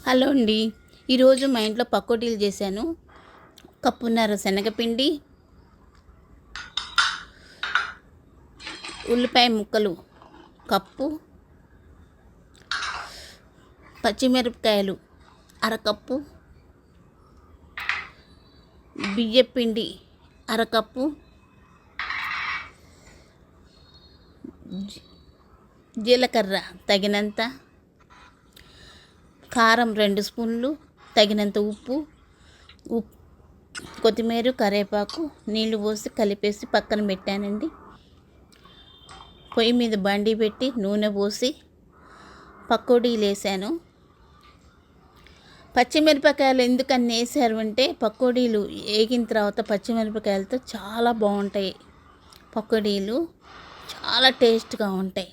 Hello అండి. ఈరోజు మా ఇంట్లో పకోడీలు చేశాను. కప్పున్నర శనగపిండి, ఉల్లిపాయ ముక్కలు కప్పు, పచ్చిమిరపకాయలు అరకప్పు, బియ్యపిండి అరకప్పు, జీలకర్ర తగినంత, కారం 2 స్పూన్లు, తగినంత ఉప్పు, కొత్తిమీర, కరివేపాకు, నీళ్లు పోసి కలిపేసి పక్కన పెట్టానండి. పొయ్యి మీద బండి పెట్టి నూనె పోసి పకోడీలు వేసాను. పచ్చిమిరపకాయలు ఎందుకని వేసారు అంటే పకోడీలు వేగిన తర్వాత పచ్చిమిరపకాయలతో చాలా బాగుంటాయి. పకోడీలు చాలా టేస్ట్గా ఉంటాయి.